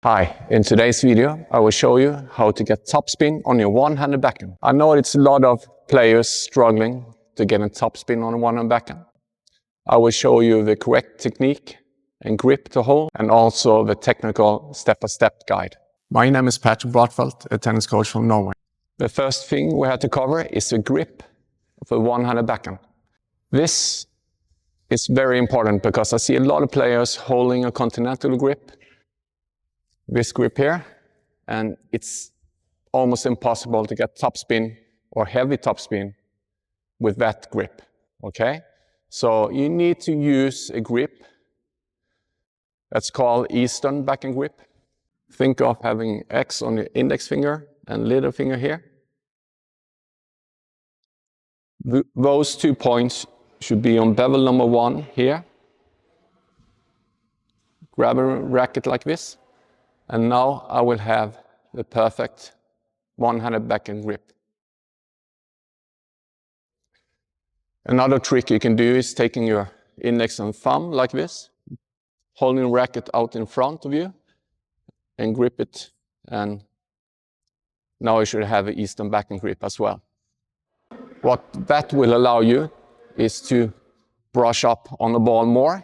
Hi, in today's video I will show you how to get topspin on your one-handed backhand. I know it's a lot of players struggling to get a topspin on a one-handed backhand. I will show you the correct technique and grip to hold and also the technical step-by-step guide. My name is Patrik Broddfelt, a tennis coach from Norway. The first thing we have to cover is the grip of a one-handed backhand. This is very important because I see a lot of players holding a continental grip, this grip here, and it's almost impossible to get topspin or heavy topspin with that grip, okay? So you need to use a grip that's called Eastern backhand grip. Think of having X on your index finger and little finger here. Those 2 points should be on bevel number 1 here. Grab a racket like this. And now I will have the perfect one-handed backhand grip. Another trick you can do is taking your index and thumb like this, holding the racket out in front of you and grip it, and now you should have an Eastern backhand grip as well. What that will allow you is to brush up on the ball more.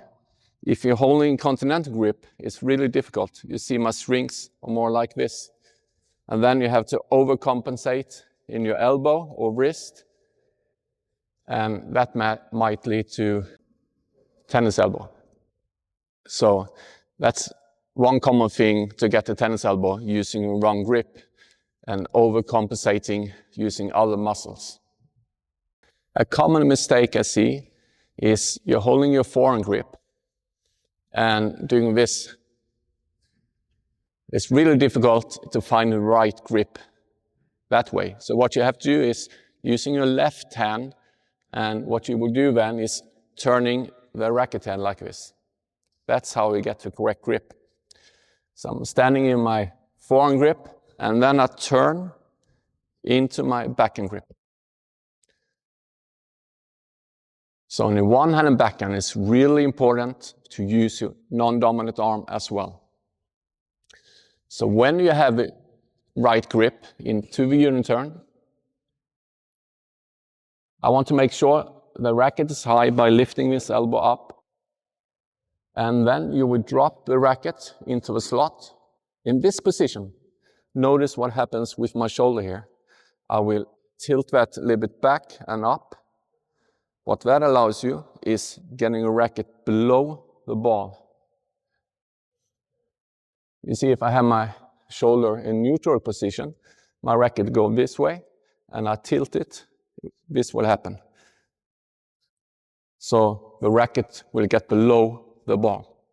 If you're holding continental grip, it's really difficult. You see my strings are more like this. And then you have to overcompensate in your elbow or wrist. And that might lead to tennis elbow. So that's one common thing to get a tennis elbow, using a wrong grip and overcompensating using other muscles. A common mistake I see is you're holding your forehand grip and doing this. It's really difficult to find the right grip that way. So what you have to do is using your left hand, and what you will do then is turning the racket hand like this. That's how you get the correct grip. So I'm standing in my forehand grip, and then I turn into my backhand grip. So in the one-handed backhand, it's really important to use your non-dominant arm as well. So when you have the right grip into the uniturn, I want to make sure the racket is high by lifting this elbow up. And then you will drop the racket into the slot. In this position, notice what happens with my shoulder here. I will tilt that a little bit back and up. What that allows you is getting a racket below the ball. You see, if I have my shoulder in neutral position, my racket goes this way, and I tilt it, this will happen. So the racket will get below the ball.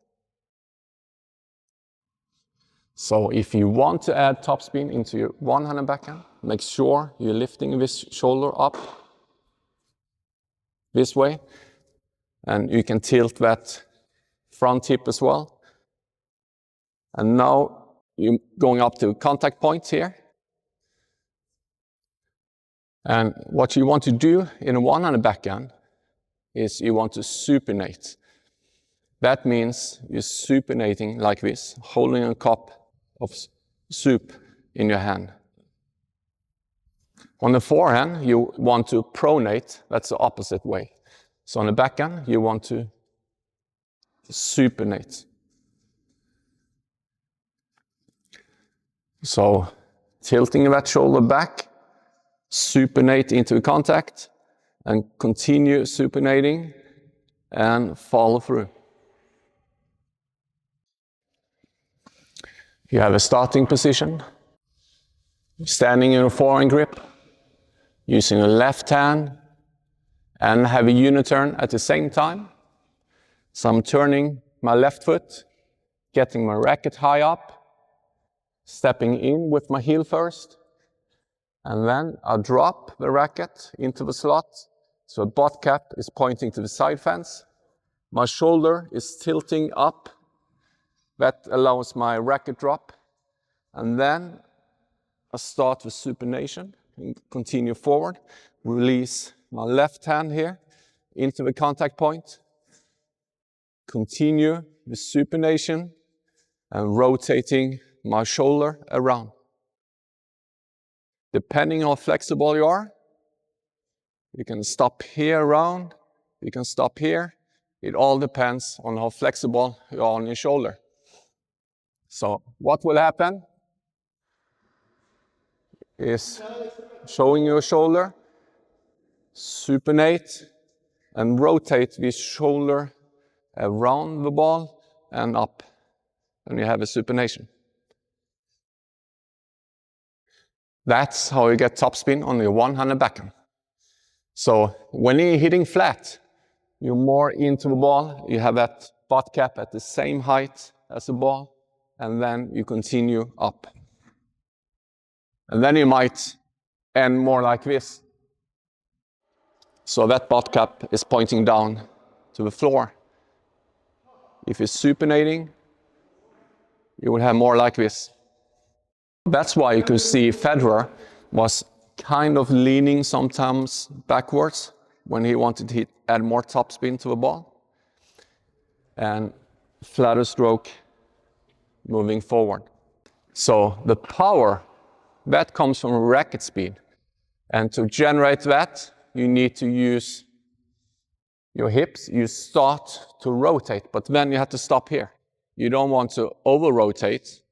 So if you want to add topspin into your one-handed backhand, make sure you're lifting this shoulder up this way, and you can tilt that front hip as well. And now you're going up to contact points here. And what you want to do in a one-handed backhand is you want to supinate. That means you're supinating like this, holding a cup of soup in your hand. On the forehand, you want to pronate. That's the opposite way. So on the backhand, you want to supinate. So tilting that shoulder back, supinate into contact, and continue supinating and follow through. You have a starting position, standing in a forehand grip, using your left hand, and have a uniturn at the same time. So I'm turning my left foot, getting my racket high up, stepping in with my heel first, and then I drop the racket into the slot. So the butt cap is pointing to the side fence. My shoulder is tilting up. That allows my racket drop. And then I start with supination and continue forward. Release my left hand here into the contact point. Continue the supination and rotating my shoulder around. Depending on how flexible you are, you can stop here around, you can stop here. It all depends on how flexible you are on your shoulder. So what will happen is showing your shoulder, supinate and rotate this shoulder around the ball and up, and you have a supination. That's how you get topspin on your one-handed backhand. So when you're hitting flat, you're more into the ball, you have that butt cap at the same height as the ball, and then you continue up. And then you might end more like this. So that butt cap is pointing down to the floor. If you're supinating, you will have more like this. That's why you could see Federer was kind of leaning sometimes backwards when he wanted to add more topspin to the ball, and flatter stroke moving forward. So the power, that comes from racket speed. And to generate that, you need to use your hips. You start to rotate, but then you have to stop here. You don't want to over-rotate.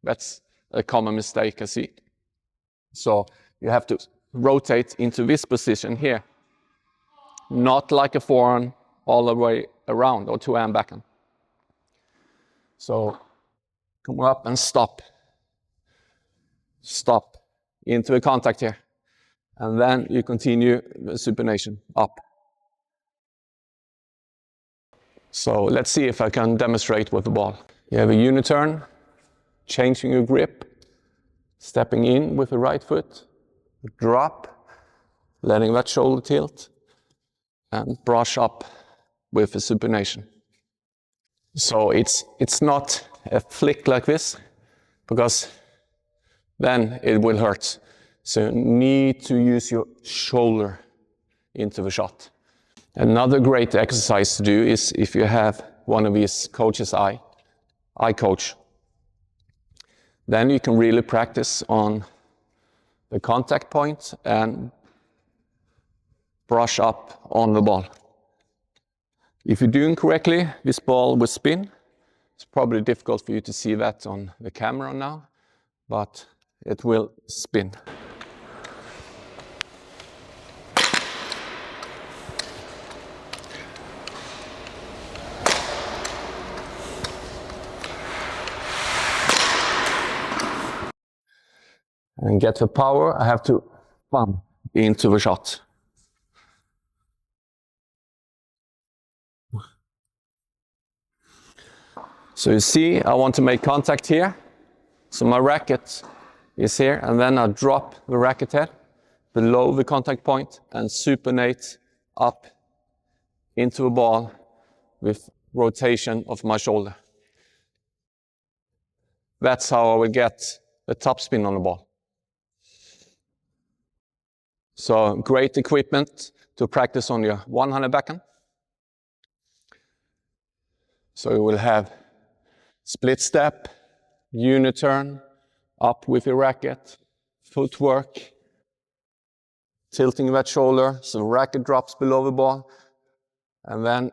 That's a common mistake I see. So you have to rotate into this position here. Not like a forehand all the way around or two-hand backhand. So come up and stop. Stop into a contact here. And then you continue the supination up. So let's see if I can demonstrate with the ball. You have a uniturn, changing your grip, stepping in with the right foot, drop, letting that shoulder tilt, and brush up with the supination. So it's not a flick like this, because then it will hurt. So you need to use your shoulder into the shot. Another great exercise to do is if you have one of these coaches' eye coach, then you can really practice on the contact point and brush up on the ball. If you're doing correctly, this ball will spin. It's probably difficult for you to see that on the camera now, but it will spin. And get the power, I have to bump into the shot. So you see, I want to make contact here. So my racket is here, and then I drop the racket head below the contact point and supinate up into the ball with rotation of my shoulder. That's how I will get the topspin on the ball. So great equipment to practice on your one-handed backhand. So you will have split step, uniturn, up with your racket, footwork, tilting that shoulder so the racket drops below the ball, and then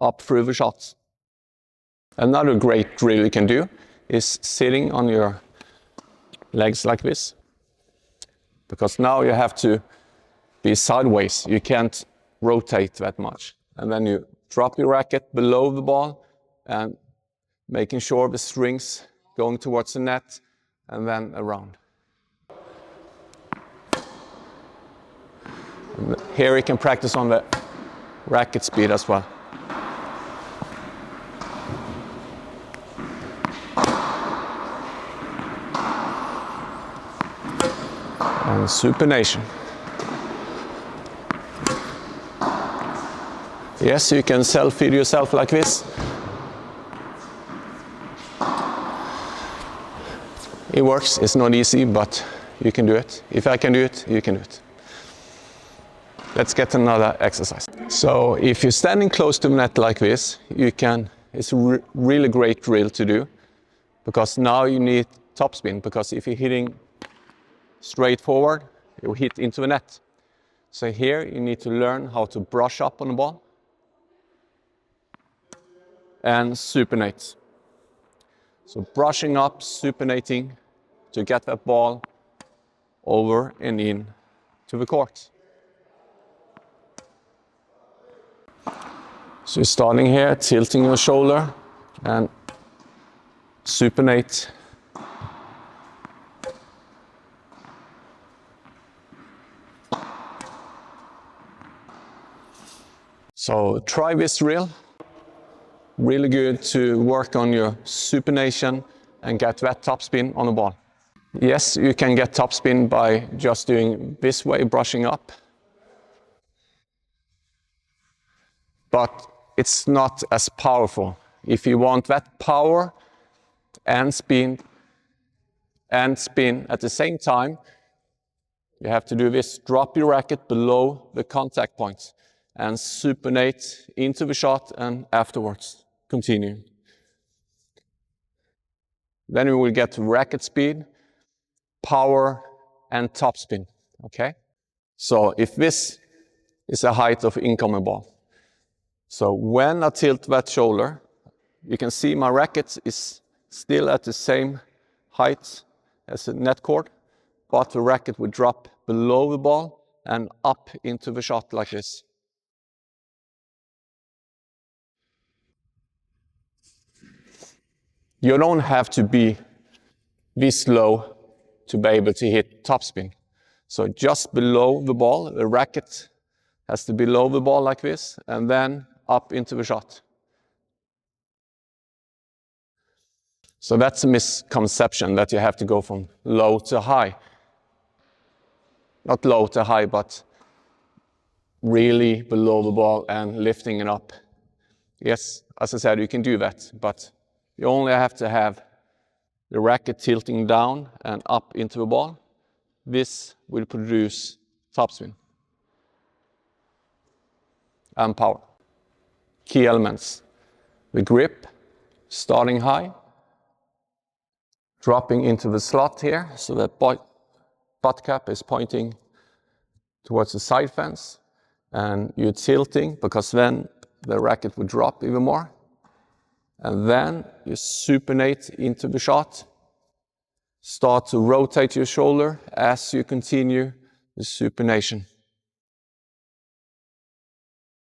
up through the shots. Another great drill you can do is sitting on your legs like this, because now you have to be sideways. You can't rotate that much. And then you drop your racket below the ball and making sure the strings going towards the net and then around. And here you can practice on the racket speed as well. And supination. Yes, you can self-feed yourself like this. It works, it's not easy, but you can do it. If I can do it, you can do it. Let's get another exercise. So if you're standing close to the net like this, you can, it's a really great drill to do. because now you need topspin, because if you're hitting straight forward, you will hit into the net. So here you need to learn how to brush up on the ball and supinate. So brushing up, supinating to get that ball over and in to the court. So you're starting here, tilting your shoulder and supinate. So try this drill. Really good to work on your supination and get that topspin on the ball. Yes, you can get topspin by just doing this way, brushing up. But it's not as powerful. If you want that power and spin at the same time, you have to do this. Drop your racket below the contact point and supinate into the shot and afterwards continue. Then we will get racket speed, power and topspin, okay? So if this is the height of incoming ball. So when I tilt that shoulder, you can see my racket is still at the same height as the net cord, but the racket would drop below the ball and up into the shot like this. You don't have to be this low to be able to hit topspin. So just below the ball, the racket has to be below the ball like this, and then up into the shot. So that's a misconception that you have to go from low to high. Not low to high, but really below the ball and lifting it up. Yes, as I said, you can do that, but you only have to have the racket tilting down and up into the ball. This will produce topspin and power. Key elements: the grip, starting high, dropping into the slot here, so that butt cap is pointing towards the side fence, and you're tilting because then the racket would drop even more. And then you supinate into the shot. Start to rotate your shoulder as you continue the supination.